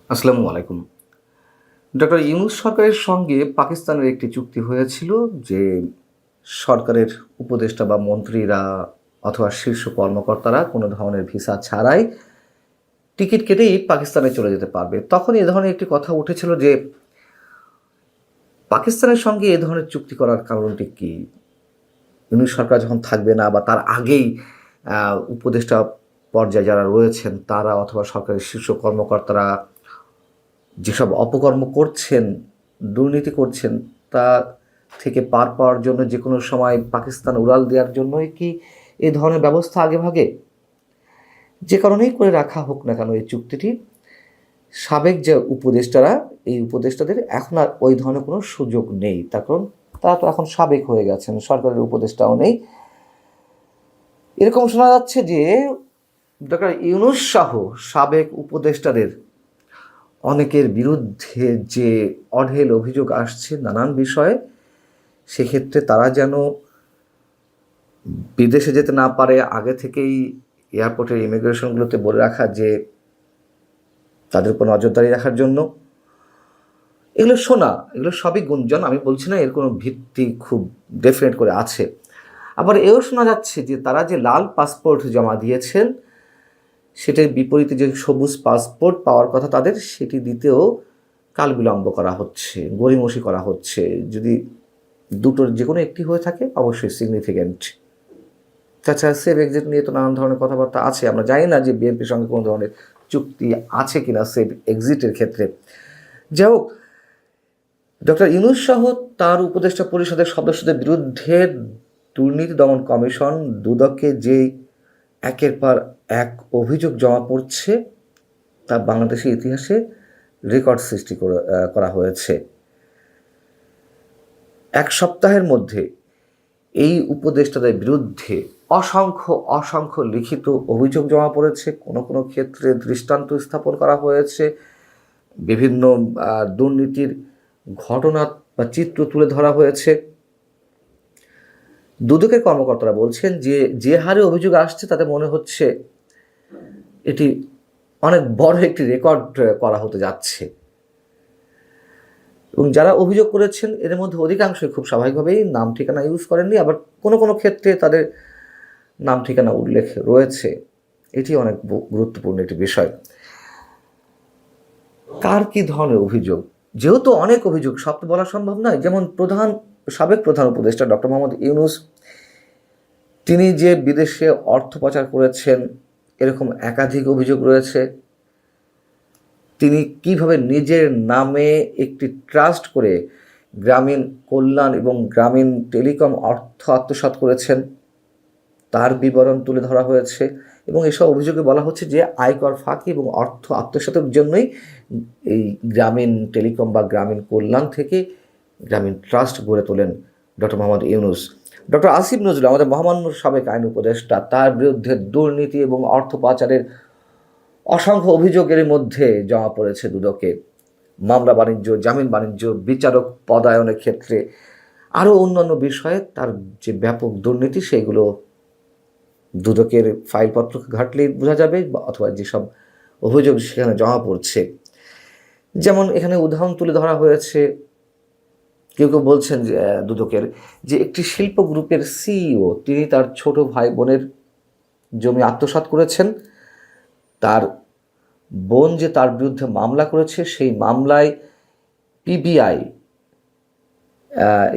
আসসালামু আলাইকুম। ডক্টর ইউনূস সরকারের সঙ্গে পাকিস্তানের একটি চুক্তি হয়েছিল যে সরকারের উপদেষ্টা বা মন্ত্রীরা অথবা শীর্ষ কর্মকর্তারা কোনো ধরনের ভিসা ছাড়াই টিকিট কেটেই পাকিস্তানে চলে যেতে পারবে। তখন এ ধরনের একটি কথা উঠেছিল যে পাকিস্তানের সঙ্গে এ ধরনের চুক্তি করার কারণটি কী? ইউনূস সরকার যখন থাকবে না বা তার আগেই উপদেষ্টা পর্যায়ে যারা রয়েছেন তারা অথবা সরকারের শীর্ষ কর্মকর্তারা যেসব অপকর্ম করছেন, দুর্নীতি করছেন, তা থেকে পার পাওয়ার জন্য যে কোনো সময় পাকিস্তান উড়াল দেওয়ার জন্যই কি এ ধরনের ব্যবস্থা আগেভাগে? যে কারণেই করে রাখা হোক না কেন এই চুক্তিটি, সাবেক যে উপদেষ্টারা, এই উপদেষ্টাদের এখন আর ওই ধরনের কোনো সুযোগ নেই। তার কারণ তারা তো এখন সাবেক হয়ে গেছেন, সরকারের উপদেষ্টাও নেই। এরকম শোনা যাচ্ছে যে ডক্টর ইউনূস সহ সাবেক উপদেষ্টাদের অনেকের বিরুদ্ধে যে অঢেল অভিযোগ আসছে নানান বিষয়ে, সেক্ষেত্রে তারা যেন বিদেশে যেতে না পারে আগে থেকেই এয়ারপোর্টের ইমিগ্রেশনগুলোতে বলে রাখা যে তাদের উপর নজরদারি রাখার জন্য। এগুলো শোনা, এগুলো সবই গুঞ্জন, আমি বলছি না এর কোনো ভিত্তি খুব ডেফিনেট করে আছে। আবার এও শোনা যাচ্ছে যে তারা যে লাল পাসপোর্ট জমা দিয়েছেন সেটার বিপরীতে যে সবুজ পাসপোর্ট পাওয়ার কথা তাদের, সেটি দিতেও কাল বিলম্ব করা হচ্ছে, গড়িমসি করা হচ্ছে। যদি দুটোর যে কোনো একটি হয়ে থাকে অবশ্যই সিগনিফিক্যান্ট। তাছাড়া সেফ এক্সিট নিয়ে তো নানান ধরনের কথাবার্তা আছে, আমরা জানি না যে বিএনপির সঙ্গে কোনো ধরনের চুক্তি আছে কিনা সেফ এক্সিটের ক্ষেত্রে। যাই হোক, ডক্টর ইউনূস সহ তার উপদেষ্টা পরিষদের সদস্যদের বিরুদ্ধে দুর্নীতি দমন কমিশন দুদকে যে একের পর এক অভিযোগ জমা পড়ছে তা বাংলাদেশের ইতিহাসে রেকর্ড সৃষ্টি করা হয়েছে। এক সপ্তাহের মধ্যে এই উপদেষ্টাদের বিরুদ্ধে অসংখ্য অসংখ্য লিখিত অভিযোগ জমা পড়েছে, কোনো কোনো ক্ষেত্রে দৃষ্টান্ত স্থাপন করা হয়েছে, বিভিন্ন দুর্নীতির ঘটনা বা চিত্র তুলে ধরা হয়েছে। দুদকের কর্মকর্তারা বলছেন যে যে হারে অভিযোগ আসছে তাতে মনে হচ্ছে এটি অনেক বড় একটি রেকর্ড করা হতে যাচ্ছে। এবং যারা অভিযোগ করেছেন এদের মধ্যে অধিকাংশই খুব স্বাভাবিকভাবেই নাম ঠিকানা ইউজ করেননি, আবার কোনো কোনো ক্ষেত্রে তাদের নাম ঠিকানা উল্লেখ রয়েছে। এটি অনেক গুরুত্বপূর্ণ একটি বিষয়। কার কী ধরনের অভিযোগ, যেহেতু অনেক অভিযোগ সব তো বলা সম্ভব নয়। যেমন সাবেক প্রধান উপদেষ্টা ডক্টর মোহাম্মদ ইউনূস, তিনি যে বিদেশে অর্থ পাচার করেছেন এরকম একাধিক অভিযোগ রয়েছে। তিনি কিভাবে নিজের নামে একটি ট্রাস্ট করে গ্রামীণ কল্যাণ এবং গ্রামীণ টেলিকম অর্থ আত্মসাৎ করেছেন তার বিবরণ তুলে ধরা হয়েছে। এবং এসব অভিযোগে বলা হচ্ছে যে আয়কর ফাঁকি এবং অর্থ আত্মসাতের জন্যই এই গ্রামীণ টেলিকম বা গ্রামীণ কল্যাণ থেকে গ্রামীণ ট্রাস্ট গড়ে তোলেন ডক্টর মোহাম্মদ ইউনূস। ডক্টর আসিফ নজরুল, আমাদের মহামান্য সাবেক আইন উপদেষ্টা, তার বিরুদ্ধে দুর্নীতি এবং অর্থ পাচারের অসংখ্য অভিযোগের মধ্যে জমা পড়েছে দুদকে। মামলা বাণিজ্য, জামিন বাণিজ্য, বিচারক পদায়নের ক্ষেত্রে আরও অন্যান্য বিষয়ে তার যে ব্যাপক দুর্নীতি সেগুলো দুদকের ফাইলপত্র ঘাটলেই বোঝা যাবে, অথবা যেসব অভিযোগ সেখানে জমা পড়ছে। যেমন এখানে উদাহরণ তুলে ধরা হয়েছে, কেউ কেউ বলছেন যে দুদকের যে একটি শিল্প গ্রুপের সিইও তিনি তার ছোট ভাই বোনের জমি আত্মসাৎ করেছেন। তার বোন যে তার বিরুদ্ধে মামলা করেছে সেই মামলায় পিবিআই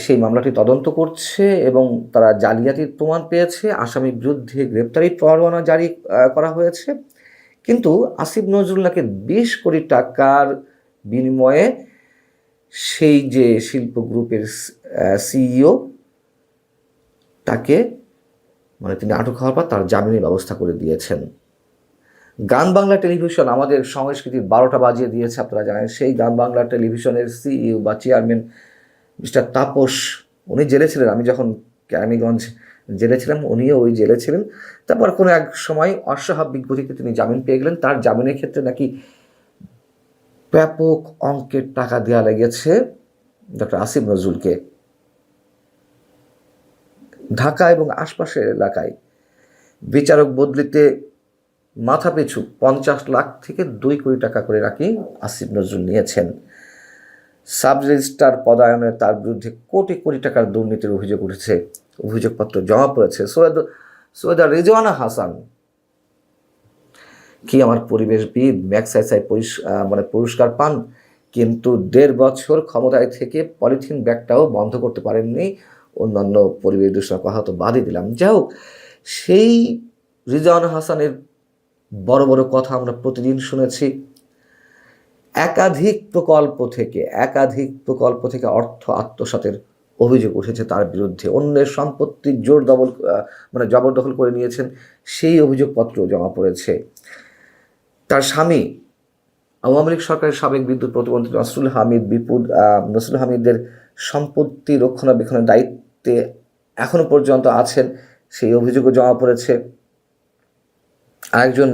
সেই মামলাটি তদন্ত করছে এবং তারা জালিয়াতির প্রমাণ পেয়েছে, আসামির বিরুদ্ধে গ্রেপ্তারি পরোয়ানা জারি করা হয়েছে। কিন্তু আসিফ নজরুল নাকি 20 কোটি টাকার বিনিময়ে সেই যে শিল্প গ্রুপের সিইও তাকে, মানে তিনি আটক হওয়ার পর তার জামিনের ব্যবস্থা করে দিয়েছেন। গান বাংলা টেলিভিশন আমাদের সংস্কৃতির 12টা বাজিয়ে দিয়েছে, আপনারা জানেন। সেই গান বাংলা টেলিভিশনের সিইও বা চেয়ারম্যান মিস্টার তাপস, উনি জেলে ছিলেন। আমি যখন কেরানীগঞ্জ জেলে ছিলাম উনিও ওই জেলে ছিলেন। তারপর কোনো এক সময় অস্বাভাবিক গতিতে তিনি জামিন পেয়ে গেলেন। তার জামিনের ক্ষেত্রে নাকি ব্যাপক অঙ্কের টাকা দেওয়া লেগেছে ডক্টর আসিফ নজরুলকে। ঢাকা এবং আশপাশের এলাকায় বিচারক বদলিতে মাথাপিছু 50 লাখ থেকে 2 কোটি টাকা করে নাকি আসিফ নজরুল নিয়েছেন। সাব রেজিস্ট্রার পদায়নে তার বিরুদ্ধে কোটি কোটি টাকার দুর্নীতির অভিযোগ উঠেছে, অভিযোগপত্র জমা পড়েছে। সৈয়দা রিজওয়ানা হাসান, কি আমার পরিবেশবিদ, ম্যাগসাইসাই পুরস্কার পান, কিন্তু 1.5 বছর ক্ষমতায় থেকে পলিথিন ব্যাগটাও বন্ধ করতে পারেননি। অন্যান্য পরিবেশ দূষণের কথা তো বাদই দিলাম। যাই হোক, সেই রিজওয়ানা হাসানের বড় বড় কথা আমরা প্রতিদিন শুনেছি। একাধিক প্রকল্প থেকে অর্থ আত্মসাতের অভিযোগ উঠেছে তার বিরুদ্ধে। অন্যের সম্পত্তি জবরদখল করে নিয়েছেন, সেই অভিযোগপত্র জমা পড়েছে। তার স্বামী আওয়ামী লীগ সরকারের সাবেক বিদ্যুৎ প্রতিমন্ত্রী নসরুল হামিদের সম্পত্তি রক্ষণাবেক্ষণের দায়িত্বে এখনো পর্যন্ত আছেন, সেই অভিযোগও জমা পড়েছে। আরেকজন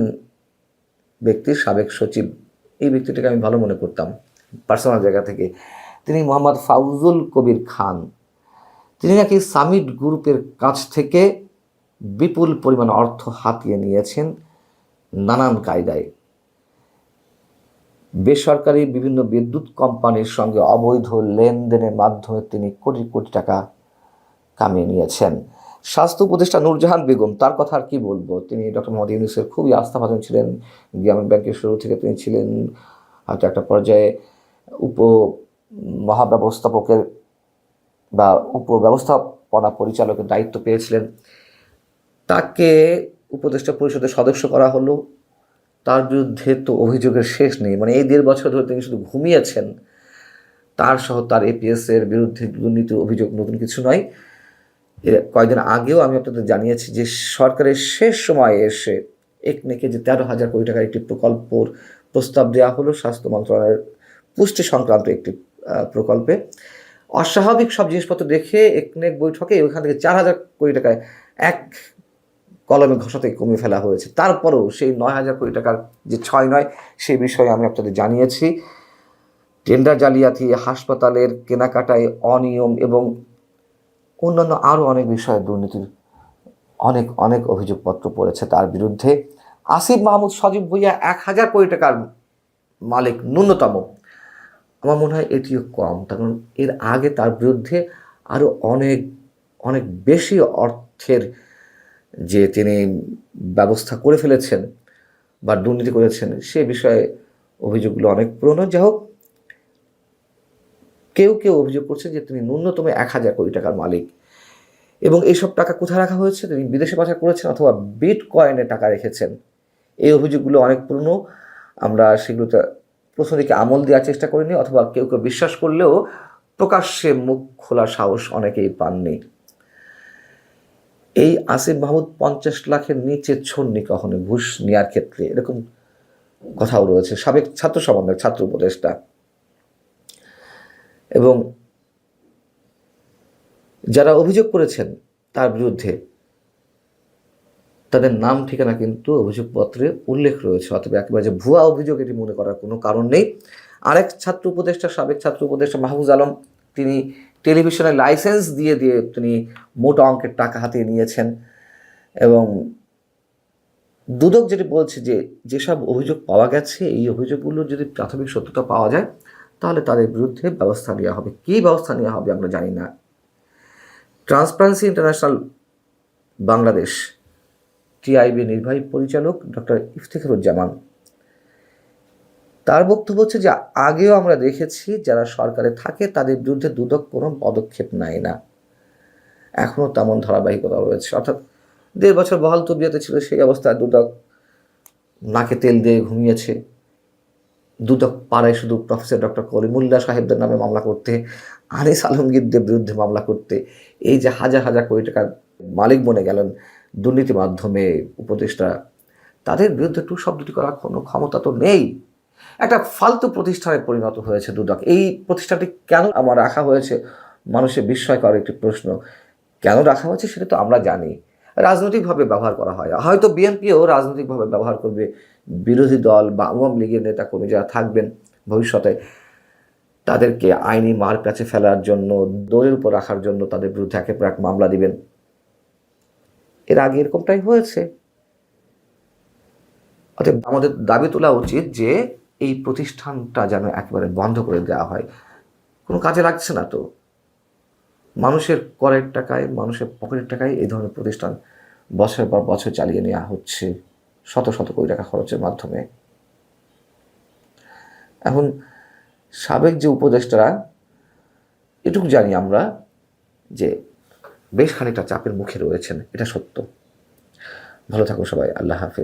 ব্যক্তির সাবেক সচিব, এই ব্যক্তিটাকে আমি ভালো মনে করতাম পার্সোনাল জায়গা থেকে, তিনি মোহাম্মদ ফাউজুল কবির খান। তিনি নাকি সামিট গ্রুপের কাছ থেকে বিপুল পরিমাণ অর্থ হাতিয়ে নিয়েছেন নানান কায়দায়। বেসরকারি বিভিন্ন বিদ্যুৎ কোম্পানির সঙ্গে অবৈধ লেনদেনের মাধ্যমে তিনি কোটি কোটি টাকা কামিয়ে নিয়েছেন। স্বাস্থ্য উপদেষ্টা নূরজাহান বেগম, তার কথা আর কি বলবো, তিনি ডক্টর মোহাম্মদ ইউনূসের খুবই আস্থাভাজন ছিলেন। গ্রামীণ ব্যাংকের শুরু থেকে তিনি ছিলেন, হয়তো একটা পর্যায়ে মহাব্যবস্থাপকের বা উপব্যবস্থাপনা পরিচালকের দায়িত্ব পেয়েছিলেন। তাকে উপদেষ্টা পরিষদের সদস্য করা হলো। তার বিরুদ্ধে তো অভিযোগের শেষ নেই। এই 1.5 বছর ধরে তিনি শুধু ঘুমিয়েছেন। তার সহ তার এপিএস এর বিরুদ্ধে দুর্নীতির অভিযোগ নতুন কিছু নয়। কয়েকদিন আগেও আমি আপনাদের জানিয়েছি যে সরকারের শেষ সময়ে এসে একনেকে যে 13,000 কোটি টাকার একটি প্রকল্পর প্রস্তাব দেওয়া হলো স্বাস্থ্য মন্ত্রণালয়ের পুষ্টি সংক্রান্ত একটি প্রকল্পে। অস্বাভাবিক সব জিনিসপত্র দেখে একনেক বৈঠকে ওইখান থেকে 4,000 কোটি টাকায় এক কলমে ঘষাতে কমিয়ে ফেলা হয়েছে। তারপরেও সেই 9,000 কোটি টাকার যে 6 নয়, সেই বিষয়ে আমি আপনাদের জানিয়েছি। টেন্ডার জালিয়াতি, হাসপাতালের কেনাকাটায় অনিয়ম এবং অন্যান্য আরও অনেক বিষয়ে দুর্নীতির অনেক অভিযোগপত্র পড়েছে তার বিরুদ্ধে। আসিফ মাহমুদ সজীব ভুঁইয়া 1,000 কোটি টাকার মালিক ন্যূনতম, আমার মনে হয় এটিও কম। কারণ এর আগে তার বিরুদ্ধে আরও অনেক বেশি অর্থের যে তিনি ব্যবস্থা করে ফেলেছেন বা দুর্নীতি করেছেন, সে বিষয়ে অভিযোগগুলো অনেক পুরনো। যাই হোক, কেউ অভিযোগ করছে যে তিনি ন্যূনতম 1,000 কোটি টাকার মালিক, এবং এইসব টাকা কোথায় রাখা হয়েছে, তিনি বিদেশে পাচার করেছেন অথবা বিটকয়েনে টাকা রেখেছেন। এই অভিযোগগুলো অনেক পুরনো। আমরা সেগুলোতে প্রথম দিকে আমল দেওয়ার চেষ্টা করিনি, অথবা কেউ বিশ্বাস করলেও প্রকাশ্যে মুখ খোলার সাহস অনেকেই পাননি। এই আসিফ মাহমুদ 50 লাখের নিচে ছন্নি কখনো ঘুষ নেওয়ার ক্ষেত্রে, এরকম কথাও রয়েছে। সাবেক ছাত্র সমন্বয়ক, ছাত্র উপদেষ্টা, এবং যারা অভিযোগ করেছেন তার বিরুদ্ধে তাদের নাম ঠিকানা কিন্তু অভিযোগপত্রে উল্লেখ রয়েছে। অথবা একেবারে যে ভুয়া অভিযোগ, এটি মনে করার কোনো কারণ নেই। আরেক ছাত্র উপদেষ্টা, সাবেক ছাত্র উপদেষ্টা মাহফুজ আলম, তিনি টেলিভিশনের লাইসেন্স দিয়ে তিনি মোটা অঙ্কের টাকা হাতিয়ে নিয়েছেন। এবং দুদক যেটি বলছে যে যেসব অভিযোগ পাওয়া গেছে, এই অভিযোগগুলোর যদি প্রাথমিক সত্যতা পাওয়া যায় তাহলে তাদের বিরুদ্ধে ব্যবস্থা নেওয়া হবে। কী ব্যবস্থা নেওয়া হবে আমরা জানি না। ট্রান্সপারেন্সি ইন্টারন্যাশনাল বাংলাদেশ টিআইবি নির্বাহী পরিচালক ডক্টর ইফতেখারুজ্জামান, তার বক্তব্য হচ্ছে যে আগেও আমরা দেখেছি যারা সরকারে থাকে তাদের বিরুদ্ধে দুদক কোনো পদক্ষেপ নেয় না, এখনও তেমন ধারাবাহিকতা রয়েছে। অর্থাৎ 1.5 বছর বহাল তবিয়তে ছিল সেই অবস্থায় দুদক নাকে তেল দিয়ে ঘুমিয়েছে। দুদক পাড়ায় শুধু প্রফেসর ডক্টর কলিমুল্লাহ সাহেবদের নামে মামলা করতে, আনিস আলমগীরদের বিরুদ্ধে মামলা করতে, এই যে হাজার হাজার কোটি টাকার মালিক বনে গেলেন দুর্নীতির মাধ্যমে উপদেষ্টা, তাদের বিরুদ্ধে টু শব্দটি করার কোনো ক্ষমতা তো নেই। একটা ফালতু প্রতিষ্ঠানে পরিণত হয়েছে দুদক। এই প্রতিষ্ঠানটি কেন আমার রাখা হয়েছে, মানুষের বিস্ময়কর একটি প্রশ্ন। কেন রাখা হয়েছে সেটা তো আমরা জানি, রাজনৈতিকভাবে ব্যবহার করা হয়। হয়তো বিএনপিও রাজনৈতিকভাবে ব্যবহার করবে, বিরোধী দল বা আওয়ামী লীগের নেতাকর্মী যারা থাকবেন ভবিষ্যতে, তাদেরকে আইনি মার কাছে ফেলার জন্য, দৌড়ের উপর রাখার জন্য তাদের বিরুদ্ধে একের পর এক মামলা দিবেন। এর আগে এরকমটাই হয়েছে। অতএব আমাদের দাবি তোলা উচিত যে এই প্রতিষ্ঠানটা যেন একেবারে বন্ধ করে দেওয়া হয়। কোনো কাজে লাগছে না তো, মানুষের করের টাকায়, মানুষের পকেটের টাকায় এই ধরনের প্রতিষ্ঠান বছরের পর বছর চালিয়ে নেওয়া হচ্ছে শত শত কোটি টাকা খরচের মাধ্যমে। এখন সাবেক যে উপদেষ্টারা, এটুকু জানি আমরা যে বেশ খানিকটা চাপের মুখে রয়েছেন, এটা সত্য। ভালো থাকো সবাই, আল্লাহ হাফেজ।